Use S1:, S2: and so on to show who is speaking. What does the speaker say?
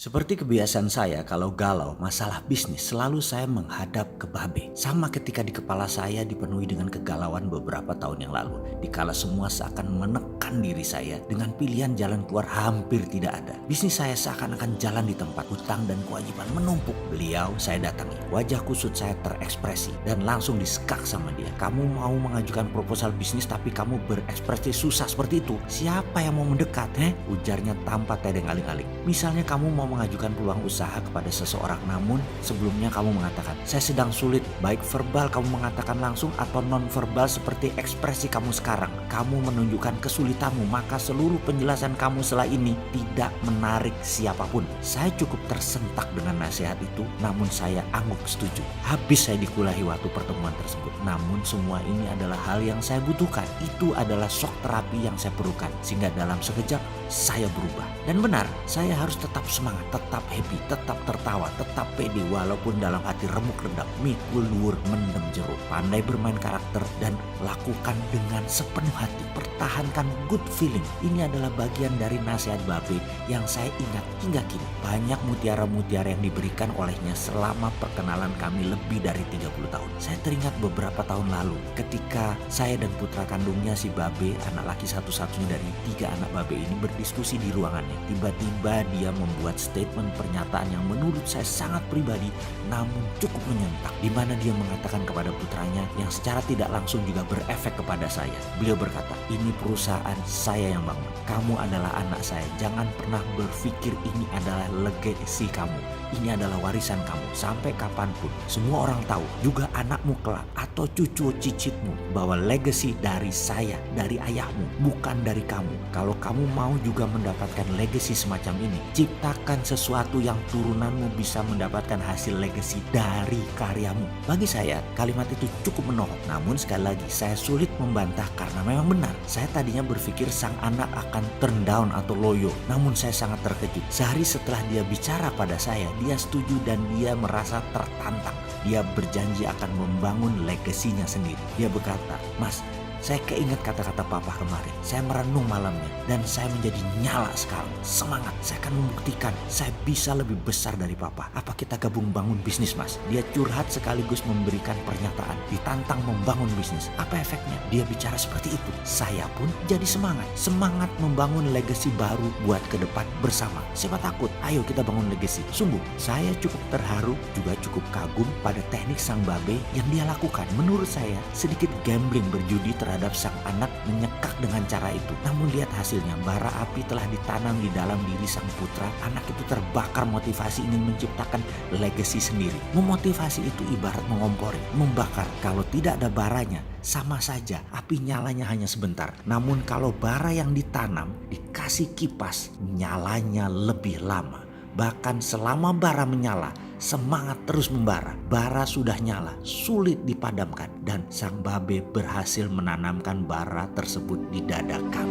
S1: Seperti kebiasaan saya kalau galau masalah bisnis selalu saya menghadap ke Babe. Sama ketika di kepala saya dipenuhi dengan kegalauan beberapa tahun yang lalu. Dikala semua seakan menekan diri saya dengan pilihan jalan keluar hampir tidak ada. Bisnis saya seakan-akan jalan di tempat, hutang dan kewajiban menumpuk. Beliau saya datangi, wajah kusut saya terekspresi dan langsung disekak sama dia. Kamu mau mengajukan proposal bisnis tapi kamu berekspresi susah seperti itu. Siapa yang mau mendekat? Ujarnya tanpa tedeng aling-aling. Misalnya kamu mau mengajukan peluang usaha kepada seseorang, namun sebelumnya kamu mengatakan, saya sedang sulit, baik verbal kamu mengatakan langsung atau non-verbal seperti ekspresi kamu sekarang. Kamu menunjukkan kesulitanmu, maka seluruh penjelasan kamu setelah ini tidak menarik siapapun. Saya cukup tersentak dengan nasihat itu, namun saya angguk setuju. Habis saya dikulahi waktu pertemuan tersebut, namun semua ini adalah hal yang saya butuhkan. Itu adalah shock terapi yang saya perlukan, sehingga dalam sekejap saya berubah. Dan benar, saya harus tetap semangat, tetap happy, tetap tertawa, tetap pede walaupun dalam hati remuk redam, mikul luhur mendem jeruk. Pandai bermain karakter dan lakukan dengan sepenuh hati. Pertahankan good feeling. Ini adalah bagian dari nasihat Babe yang saya ingat hingga kini. Banyak mutiara-mutiara yang diberikan olehnya selama perkenalan kami lebih dari 30 tahun. Saya teringat beberapa tahun lalu ketika saya dan putra kandungnya si Babe, anak laki satu-satunya dari 3 anak Babe ini berdiskusi di ruangannya. Tiba-tiba dia membuat statement pernyataan yang menurut saya sangat pribadi namun cukup menyentak, di mana dia mengatakan kepada putranya yang secara tidak langsung juga berefek kepada saya. Beliau berkata, ini perusahaan saya yang bangun. Kamu adalah anak saya. Jangan pernah berpikir ini adalah legasi kamu. Ini adalah warisan kamu sampai kapanpun. Semua orang tahu, juga anakmu kelak atau cucu cicitmu, bahwa legacy dari saya, dari ayahmu, bukan dari kamu. Kalau kamu mau juga mendapatkan legacy semacam ini, ciptakan sesuatu yang turunanmu bisa mendapatkan hasil legacy dari karyamu. Bagi saya, kalimat itu cukup menohok. Namun sekali lagi, saya sulit membantah karena memang benar. Saya tadinya berpikir sang anak akan turn down atau loyo. Namun saya sangat terkejut. Sehari setelah dia bicara pada saya, dia setuju dan dia merasa tertantang. Dia berjanji akan membangun legasinya sendiri. Dia berkata, Mas, saya keinget kata-kata papa kemarin. Saya merenung malamnya dan saya menjadi nyala sekarang. Semangat, saya akan membuktikan saya bisa lebih besar dari papa. Apa kita gabung bangun bisnis, Mas? Dia curhat sekaligus memberikan pernyataan. Ditantang membangun bisnis. Apa efeknya? Dia bicara seperti itu. Saya pun jadi semangat. Semangat membangun legasi baru buat ke depan bersama. Siapa takut? Ayo kita bangun legasi. Sungguh, saya cukup terharu, juga cukup kagum pada teknik sang Babe yang dia lakukan. Menurut saya, sedikit gambling berjudi terhadap sang anak menyekak dengan cara itu. Namun lihat hasilnya, bara api telah ditanam di dalam diri sang putra. Anak itu terbakar motivasi ingin menciptakan legasi sendiri. Memotivasi itu ibarat mengompori, membakar. Kalau tidak ada baranya, sama saja api nyalanya hanya sebentar. Namun kalau bara yang ditanam dikasih kipas, nyalanya lebih lama. Bahkan selama bara menyala, semangat terus membara. Bara sudah nyala, sulit dipadamkan. Dan sang Babe berhasil menanamkan bara tersebut di dada kami.